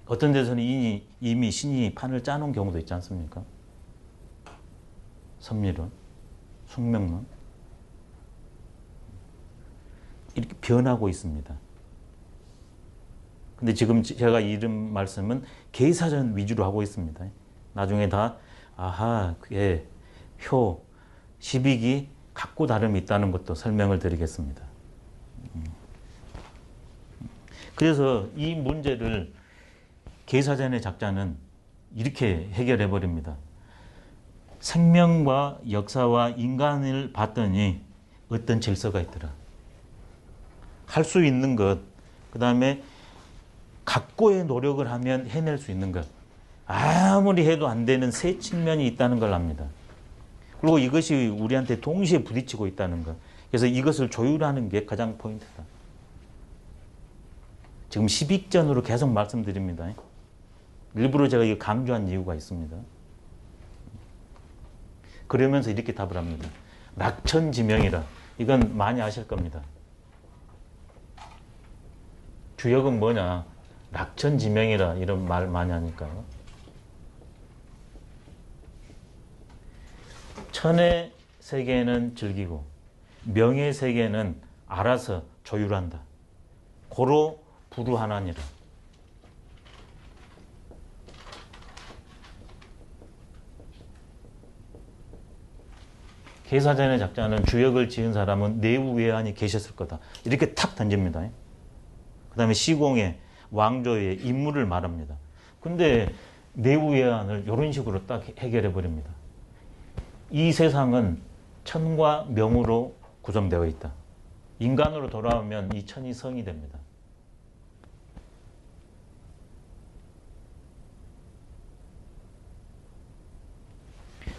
어떤 데서는 이미 신이 판을 짜놓은 경우도 있지 않습니까? 선미론, 숙명론. 이렇게 변하고 있습니다. 근데 지금 제가 이런 말씀은 계사전 위주로 하고 있습니다. 나중에 다, 아하, 그게 효, 십익이 각고 다름이 있다는 것도 설명을 드리겠습니다. 그래서 이 문제를 계사전의 작자는 이렇게 해결해 버립니다. 생명과 역사와 인간을 봤더니 어떤 질서가 있더라. 할 수 있는 것, 그 다음에 각고의 노력을 하면 해낼 수 있는 것, 아무리 해도 안 되는 세 측면이 있다는 걸 압니다. 그리고 이것이 우리한테 동시에 부딪히고 있다는 것. 그래서 이것을 조율하는 게 가장 포인트다. 지금 십익전으로 계속 말씀드립니다. 일부러 제가 이거 강조한 이유가 있습니다. 그러면서 이렇게 답을 합니다. 낙천지명이라. 이건 많이 아실 겁니다. 주역은 뭐냐? 낙천지명이라 이런 말 많이 하니까요. 천의 세계는 즐기고 명의 세계는 알아서 조율한다. 고로 부루하나니라. 계사전의 작자는 주역을 지은 사람은 내우외환이 계셨을 거다. 이렇게 탁 던집니다. 그 다음에 시공의 왕조의 인물을 말합니다. 근데 내우외환을 이런 식으로 딱 해결해 버립니다. 이 세상은 천과 명으로 구성되어 있다. 인간으로 돌아오면 이 천이 성이 됩니다.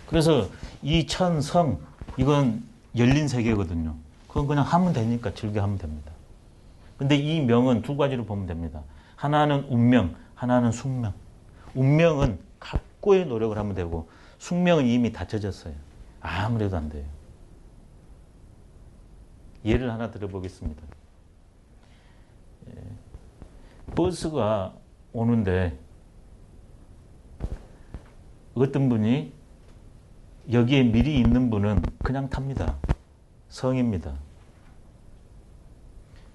그래서 이 천성, 이건 열린 세계거든요. 그건 그냥 하면 되니까 즐겨 하면 됩니다. 근데 이 명은 두 가지로 보면 됩니다. 하나는 운명, 하나는 숙명. 운명은 각고의 노력을 하면 되고 숙명은 이미 닫혀졌어요. 아무래도 안 돼요. 예를 하나 들어보겠습니다. 버스가 오는데 어떤 분이 여기에 미리 있는 분은 그냥 탑니다. 성입니다.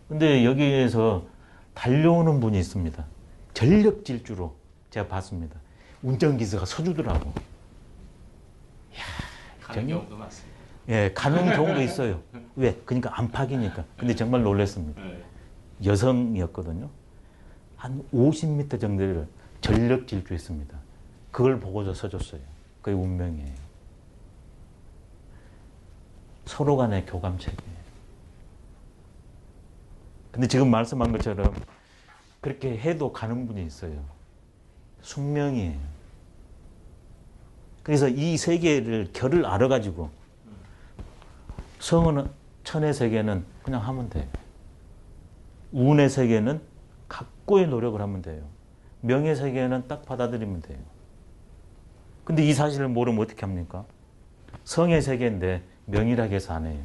근데 여기에서 달려오는 분이 있습니다. 전력 질주로 제가 봤습니다. 운전기사가 서주더라고. 가는 경우도 많습니다. 예, 가는 경우도 있어요. 왜? 그러니까 안팎이니까. 근데 정말 놀랐습니다. 여성이었거든요. 한 50m 정도를 전력 질주했습니다. 그걸 보고서 서줬어요. 그게 운명이에요. 서로 간의 교감책이에요. 근데 지금 말씀한 것처럼 그렇게 해도 가는 분이 있어요. 숙명이에요. 그래서 이 세계를 결을 알아가지고 성은 천의 세계는 그냥 하면 돼요. 운의 세계는 각고의 노력을 하면 돼요. 명의 세계는 딱 받아들이면 돼요. 근데 이 사실을 모르면 어떻게 합니까? 성의 세계인데 명이라고 해서 안 해요.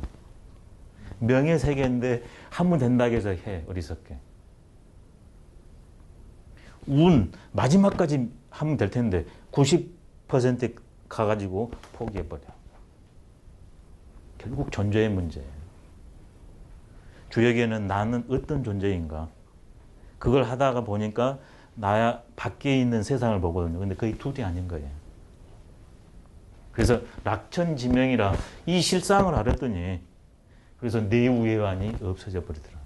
명의 세계인데 하면 된다고 해서 해. 어리석게. 운 마지막까지 하면 될 텐데 90% 가가지고 포기해버려. 결국 존재의 문제예요. 주역에는 나는 어떤 존재인가. 그걸 하다가 보니까 나 밖에 있는 세상을 보거든요. 근데 거의 둘이 아닌 거예요. 그래서 낙천지명이라 이 실상을 알았더니 그래서 내우외환이 없어져 버리더라.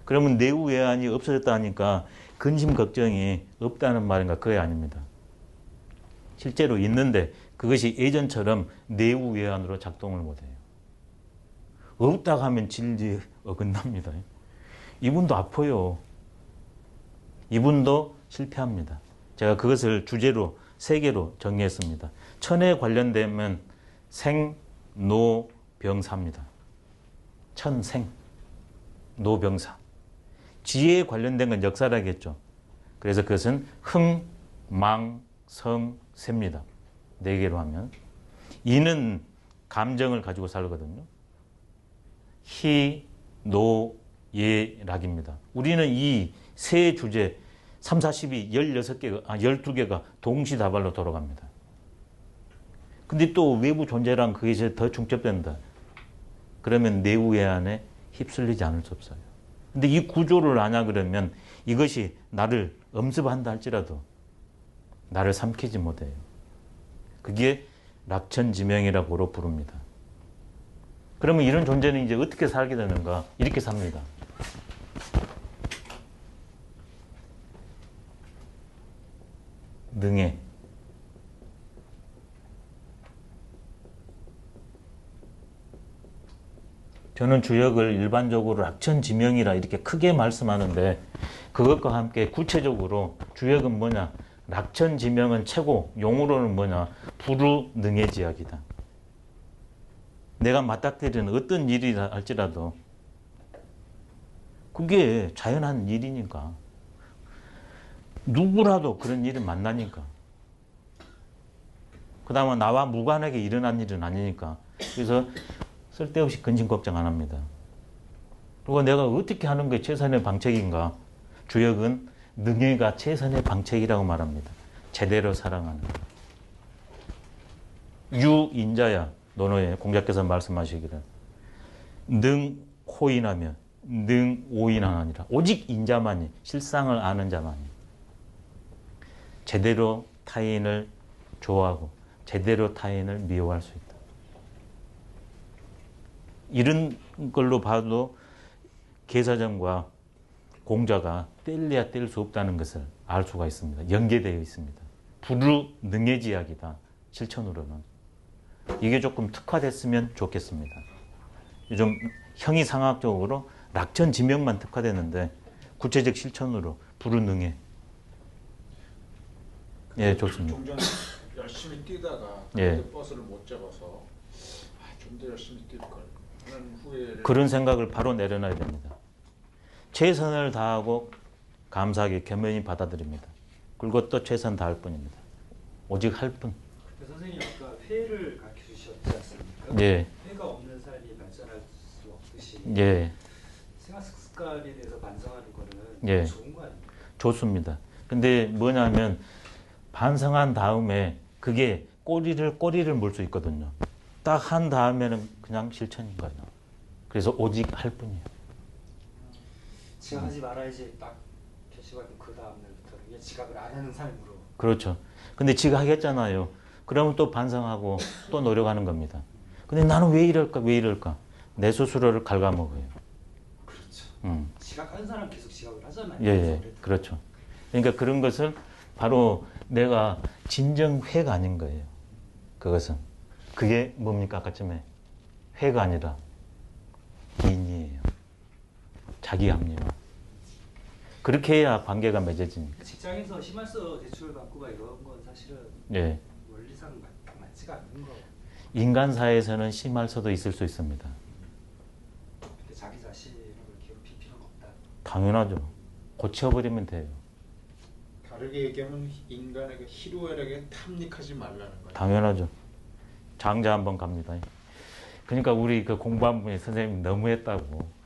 그러면 내우외환이 없어졌다 하니까 근심 걱정이 없다는 말인가? 그게 아닙니다. 실제로 있는데 그것이 예전처럼 내우외환으로 작동을 못해요. 없다고 하면 진리 어긋납니다. 이분도 아파요. 이분도 실패합니다. 제가 그것을 주제로 세 개로 정리했습니다. 천에 관련되면 생, 노, 병사입니다. 천생, 노병사. 지혜에 관련된 건 역사라겠죠. 그래서 그것은 흥, 망, 성, 세입니다. 네 개로 하면. 이는 감정을 가지고 살거든요. 희, 노, 예, 락입니다. 우리는 이 세 주제, 3, 40이 16개가, 12개가 동시다발로 돌아갑니다. 근데 또 외부 존재랑 그게 이제 더 중첩된다. 그러면 내우외환에 휩쓸리지 않을 수 없어요. 근데 이 구조를 아냐 그러면 이것이 나를 엄습한다 할지라도 나를 삼키지 못해요. 그게 낙천지명이라고 부릅니다. 그러면 이런 존재는 이제 어떻게 살게 되는가? 이렇게 삽니다. 능해. 저는 주역을 일반적으로 낙천지명이라 이렇게 크게 말씀하는데 그것과 함께 구체적으로 주역은 뭐냐? 낙천지명은 최고, 용어로는 뭐냐? 불우능해지약이다. 내가 맞닥뜨리는 어떤 일이라 할지라도 그게 자연한 일이니까. 누구라도 그런 일을 만나니까. 그 다음에 나와 무관하게 일어난 일은 아니니까. 그래서 쓸데없이 근심 걱정 안 합니다. 그리고 내가 어떻게 하는 게 최선의 방책인가? 주역은 능해가 최선의 방책이라고 말합니다. 제대로 사랑하는. 유인자야. 논어에 공자께서 말씀하시기를 능호인하며 능오인하니라. 오직 인자만이, 실상을 아는 자만이 제대로 타인을 좋아하고 제대로 타인을 미워할 수 있다. 이런 걸로 봐도 계사전과 공자가 뗄래야 뗄 수 없다는 것을 알 수가 있습니다. 연계되어 있습니다. 불우능해지약이다. 실천으로는. 이게 조금 특화됐으면 좋겠습니다. 요즘 형이상학적으로 낙천지명만 특화됐는데 구체적 실천으로 불우능해. 예, 좋습니다. 종전 열심히 뛰다가 예. 버스를 못 잡아서 좀 더 열심히 뛸 걸 하는 후회를. 그런 생각을 바로 내려놔야 됩니다. 최선을 다하고 감사하게 겸연히 받아들입니다. 그리고 또 최선 다할 뿐입니다. 오직 할 뿐. 선생님 아까 회를 가르쳐 주셨지 않습니까? 예. 회가 없는 삶이 발전할 수 없듯이 예. 생활 습관에 대해서 반성하는 거는 예. 좋은 거 아닙니까? 좋습니다. 근데 뭐냐면 반성한 다음에 그게 꼬리를 물 수 있거든요. 딱 한 다음에는 그냥 실천인 거예요. 그래서 오직 할 뿐이에요. 지각하지 말아야지 딱 결심하고 그 다음날부터는 지각을 안 하는 삶으로. 그렇죠. 근데 지가 하겠잖아요. 그러면 또 반성하고 또 노력하는 겁니다. 근데 나는 왜 이럴까? 내 스스로를 갉아먹어요. 그렇죠. 지각하는 사람 계속 지각을 하잖아요. 예, 그렇죠. 그러니까 그런 것을 바로 내가 진정 회가 아닌 거예요. 그것은. 그게 뭡니까? 아까쯤에 회가 아니라 인이에요. 자기 합리화. 그렇게 해야 관계가 맺어지니까. 직장에서 심할서 대출을 받고 막 이런 건 사실은 예. 원리상 맞지가 않는 거. 인간사에서는 심할 수도 있을 수 있습니다. 근데 자기 자신을 괴롭힐 필요는 없다. 당연하죠. 고쳐버리면 돼요. 다르게 얘기하면 인간에게 희로애락에 탐닉하지 말라는 거예요. 당연하죠. 장자 한번 갑니다. 그러니까 우리 그 공부한 분이 선생님 너무했다고.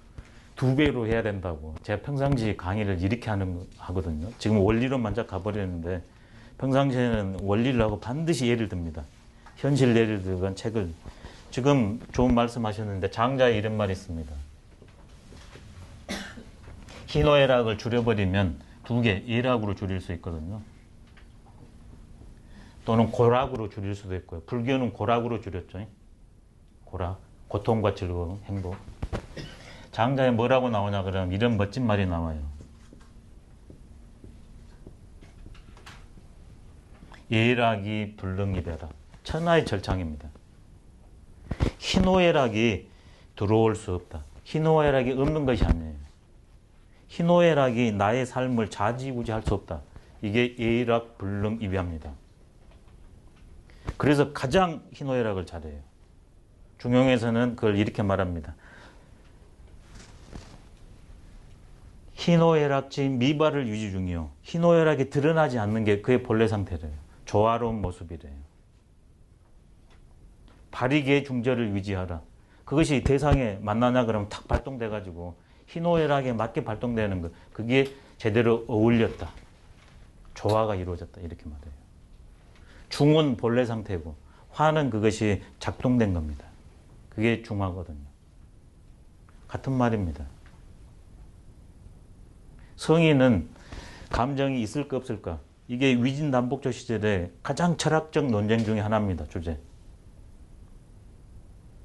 2배로 해야 된다고. 제가 평상시 강의를 이렇게 하거든요. 지금 원리로만 쫙 가버리는데 평상시에는 원리를 하고 반드시 예를 듭니다. 현실 예를 들건 책을. 지금 좋은 말씀 하셨는데 장자의 이런 말이 있습니다. 희노애락을 줄여버리면 2개, 예락으로 줄일 수 있거든요. 또는 고락으로 줄일 수도 있고요. 불교는 고락으로 줄였죠. 고락, 고통과 즐거움, 행복. 장자에 뭐라고 나오냐 그러면 이런 멋진 말이 나와요. 예락이 불능이되라. 천하의 절창입니다. 희노애락이 들어올 수 없다. 희노애락이 없는 것이 아니에요. 희노애락이 나의 삶을 좌지우지할 수 없다. 이게 예락 불능이비합니다. 그래서 가장 희노애락을 잘해요. 중용에서는 그걸 이렇게 말합니다. 희노애락지 미발을 유지 중이요. 희노애락이 드러나지 않는 게 그의 본래 상태래요. 조화로운 모습이래요. 발익의 중절을 유지하라. 그것이 대상에 만나냐 그러면 탁 발동돼가지고 희노애락에 맞게 발동되는 것. 그게 제대로 어울렸다. 조화가 이루어졌다 이렇게 말해요. 중은 본래 상태고 화는 그것이 작동된 겁니다. 그게 중화거든요. 같은 말입니다. 성인은 감정이 있을까 없을까? 이게 위진남북조 시절에 가장 철학적 논쟁 중에 하나입니다. 주제.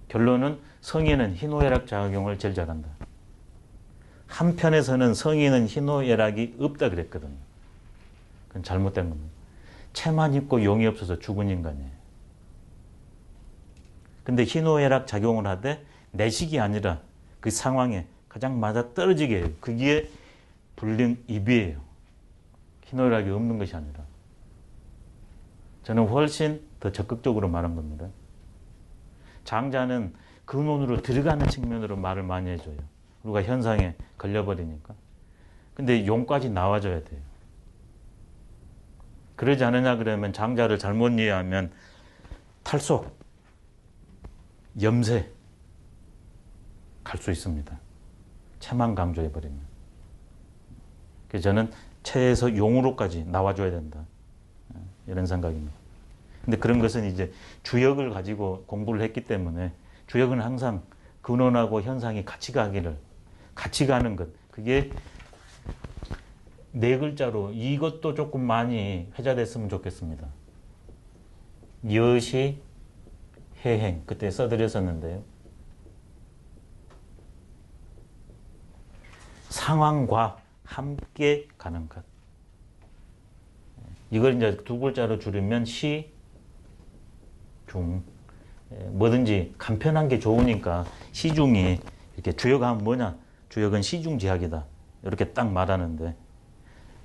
결론은 성인은 희노애락 작용을 제일 잘한다. 한편에서는 성인은 희노애락이 없다 그랬거든요. 그건 잘못된 겁니다. 채만 있고 용이 없어서 죽은 인간이에요. 근데 희노애락 작용을 하되 내식이 아니라 그 상황에 가장 맞아 떨어지게 해요. 그게 불능입이에요. 희노애락이 없는 것이 아니라. 저는 훨씬 더 적극적으로 말한 겁니다. 장자는 근원으로 들어가는 측면으로 말을 많이 해줘요. 우리가 현상에 걸려버리니까. 근데 용까지 나와줘야 돼요. 그러지 않느냐 그러면 장자를 잘못 이해하면 탈속, 염세 갈 수 있습니다. 채만 강조해버리면. 그래서 저는 채에서 용으로까지 나와줘야 된다. 이런 생각입니다. 근데 그런 것은 이제 주역을 가지고 공부를 했기 때문에 주역은 항상 근원하고 현상이 같이 가기를, 같이 가는 것. 그게 네 글자로 이것도 조금 많이 회자됐으면 좋겠습니다. 여시, 해행. 그때 써드렸었는데요. 상황과 함께 가는 것. 이걸 이제 두 글자로 줄이면 시, 중. 뭐든지 간편한 게 좋으니까 시중이 이렇게 주역하면 뭐냐? 주역은 시중지학이다. 이렇게 딱 말하는데.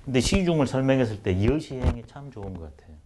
근데 시중을 설명했을 때 여시행이 참 좋은 것 같아요.